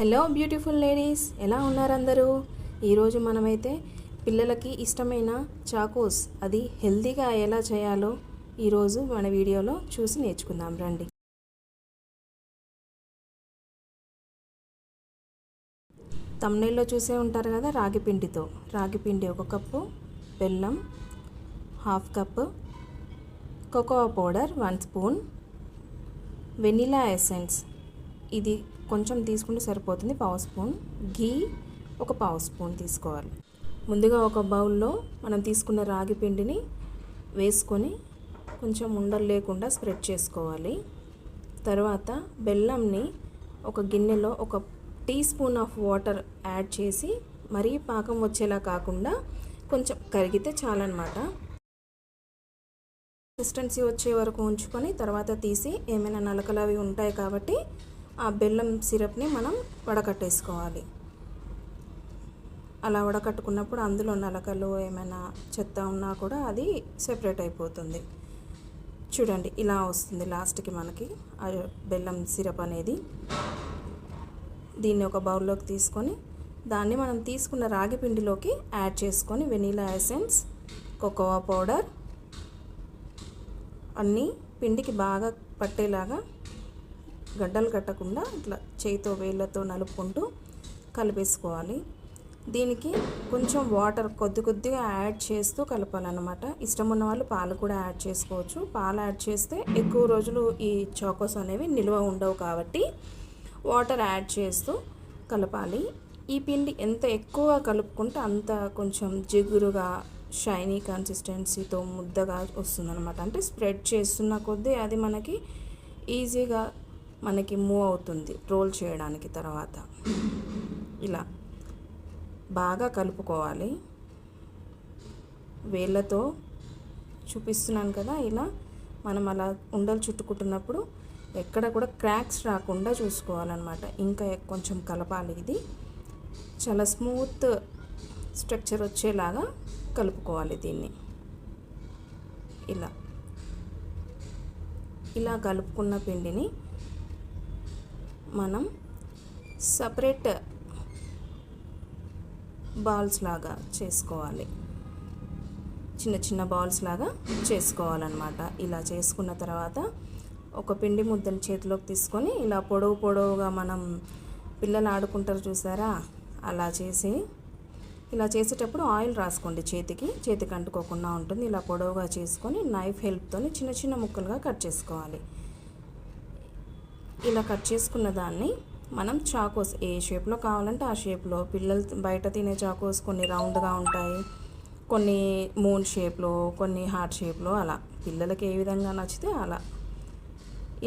Hello beautiful ladies, ఎలా ఉన్నారు అందరూ? ఈరోజు మనమైతే పిల్లలకి ఇష్టమైన చాకోస్ అది హెల్తీగా ఎలా చేయాలో ఈరోజు మన వీడియోలో చూసి నేర్చుకుందాం రండి. తమ్నెల్లో చూసే ఉంటారు కదా, రాగిపిండితో. రాగిపిండి 1 కప్పు, బెల్లం 1/2 cup, cocoa powder 1 spoon, vanilla essence ఇది కొంచెం తీసుకుంటే సరిపోతుంది, 1/2 స్పూన్, ఘీ 1/2 స్పూన్ తీసుకోవాలి. ముందుగా ఒక బౌల్లో మనం తీసుకున్న రాగి పిండిని వేసుకొని కొంచెం ఉండలు లేకుండా స్ప్రెడ్ చేసుకోవాలి. తర్వాత బెల్లంని ఒక గిన్నెలో 1 teaspoon of water add చేసి, మరీ పాకం వచ్చేలా కాకుండా కొంచెం కరిగితే చాలన్నమాట. కన్సిస్టెన్సీ వచ్చే వరకు ఉంచుకొని తర్వాత తీసి, ఏమైనా నలకలు అవి ఉంటాయి కాబట్టి ఆ బెల్లం సిరప్ని మనం వడకట్టేసుకోవాలి. అలా వడకట్టుకున్నప్పుడు అందులో నలకలు ఏమైనా చెత్త ఉన్నా కూడా అది సెపరేట్ అయిపోతుంది. చూడండి, ఇలా వస్తుంది లాస్ట్కి మనకి ఆ బెల్లం సిరప్ అనేది. దీన్ని ఒక బౌల్లోకి తీసుకొని దాన్ని మనం తీసుకున్న రాగి పిండిలోకి యాడ్ చేసుకొని వెనీలా ఎసెన్స్, కోకోవా పౌడర్ అన్నీ పిండికి బాగా పట్టేలాగా గడ్డలు కట్టకుండా ఇట్లా చేతితో వేళ్ళతో నలుపుకుంటూ కలిపేసుకోవాలి. దీనికి కొంచెం వాటర్ కొద్దిగా యాడ్ చేస్తూ కలపాలన్నమాట. ఇష్టం ఉన్న వాళ్ళు పాలు కూడా యాడ్ చేసుకోవచ్చు. పాలు యాడ్ చేస్తే ఎక్కువ రోజులు ఈ చాకోస్ అనేవి నిల్వ ఉండవు కాబట్టి వాటర్ యాడ్ చేస్తూ కలపాలి. ఈ పిండి ఎంత ఎక్కువ కలుపుకుంటే అంత కొంచెం జిగురుగా షైనీ కన్సిస్టెన్సీతో ముద్దగా వస్తుందన్నమాట. అంటే స్ప్రెడ్ చేస్తున్న కొద్దీ అది మనకి ఈజీగా మూవ్ అవుతుంది రోల్ చేయడానికి. తర్వాత ఇలా బాగా కలుపుకోవాలి. వేళ్ళతో చూపిస్తున్నాను కదా, ఇలా మనం అలా ఉండలు చుట్టుకుంటున్నప్పుడు ఎక్కడ కూడా క్రాక్స్ రాకుండా చూసుకోవాలన్నమాట. ఇంకా కొంచెం కలపాలి. ఇది చాలా స్మూత్ స్ట్రక్చర్ వచ్చేలాగా కలుపుకోవాలి. దీన్ని ఇలా కలుపుకున్న పిండిని మనం సపరేట్ బాల్స్ లాగా చేసుకోవాలి. చిన్న బాల్స్ లాగా చేసుకోవాలన్నమాట. ఇలా చేసుకున్న తర్వాత ఒక పిండి ముద్దను చేతిలోకి తీసుకొని ఇలా పొడవుగా మనం పిల్లలు ఆడుకుంటారు చూసారా, అలా చేసి ఇలా చేసేటప్పుడు ఆయిల్ రాసుకోండి. చేతికి అంటుకోకుండా ఉంటుంది. ఇలా పొడవుగా చేసుకొని నైఫ్ హెల్ప్తో చిన్న ముక్కలుగా కట్ చేసుకోవాలి. ఇలా కట్ చేసుకున్న దాన్ని మనం చాకోస్ ఏ షేప్లో కావాలంటే ఆ షేప్లో, పిల్లలు బయట తినే చాకోస్ కొన్ని రౌండ్గా ఉంటాయి, కొన్ని మూన్ షేప్లో, కొన్ని హార్ట్ షేప్లో, అలా పిల్లలకి ఏ విధంగా నచ్చితే అలా.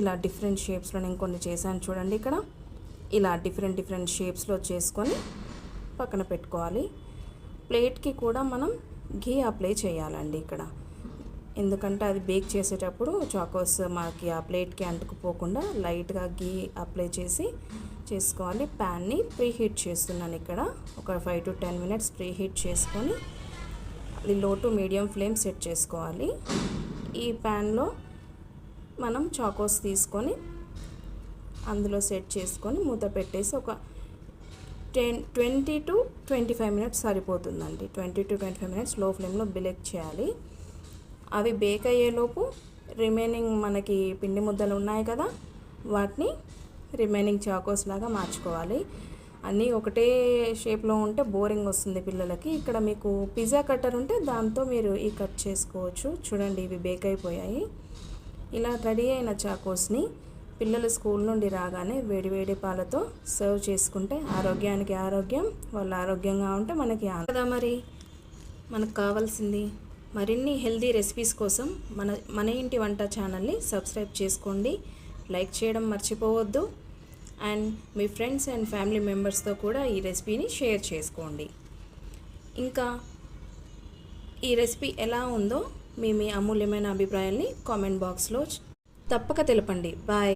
ఇలా డిఫరెంట్ షేప్స్లో నేను కొన్ని చేశాను చూడండి. ఇక్కడ ఇలా డిఫరెంట్ షేప్స్లో చేసుకొని పక్కన పెట్టుకోవాలి. ప్లేట్కి కూడా మనం ఘీ అప్లై చేయాలండి ఇక్కడ. ఎందుకంటే అది బేక్ చేసేటప్పుడు చాకోస్ మనకి ఆ ప్లేట్కి అంటుకుపోకుండా లైట్గా ఘీ అప్లై చేసుకోవాలి. ప్యాన్ని ప్రీహీట్ చేస్తున్నాను ఇక్కడ. ఒక 5 to 10 minutes ప్రీహీట్ చేసుకొని అది లో టు మీడియం ఫ్లేమ్ సెట్ చేసుకోవాలి. ఈ ప్యాన్లో మనం చాకోస్ తీసుకొని అందులో సెట్ చేసుకొని మూత పెట్టేసి ఒక 20 to 25 minutes సరిపోతుందండి. 20 to 25 minutes లో ఫ్లేమ్లో బేక్ చేయాలి. అవి బేక్ అయ్యేలోపు రిమైనింగ్ మనకి పిండి ముద్దలు ఉన్నాయి కదా, వాటిని రిమైనింగ్ చాకోస్ లాగా మార్చుకోవాలి. అన్నీ ఒకటే షేప్లో ఉంటే బోరింగ్ వస్తుంది పిల్లలకి. ఇక్కడ మీకు పిజ్జా కట్టర్ ఉంటే దాంతో మీరు ఈ కట్ చేసుకోవచ్చు. చూడండి, ఇవి బేక్ అయిపోయాయి. ఇలా రెడీ అయిన చాకోస్ని పిల్లలు స్కూల్ నుండి రాగానే వేడి పాలతో సర్వ్ చేసుకుంటే ఆరోగ్యానికి ఆరోగ్యం, వాళ్ళు ఆరోగ్యంగా ఉంటే మనకి కదా. మరి మనకు కావాల్సింది మరిన్ని హెల్దీ రెసిపీస్ కోసం మన ఇంటి వంట ఛానల్ని సబ్స్క్రైబ్ చేసుకోండి, లైక్ చేయడం మర్చిపోవద్దు, and me friends and family మెంబర్స్తో కూడా ఈ రెసిపీని షేర్ చేసుకోండి. ఇంకా ఈ రెసిపీ ఎలా ఉందో మీ అమూల్యమైన అభిప్రాయాల్ని కామెంట్ బాక్స్లో తప్పక తెలపండి. బాయ్.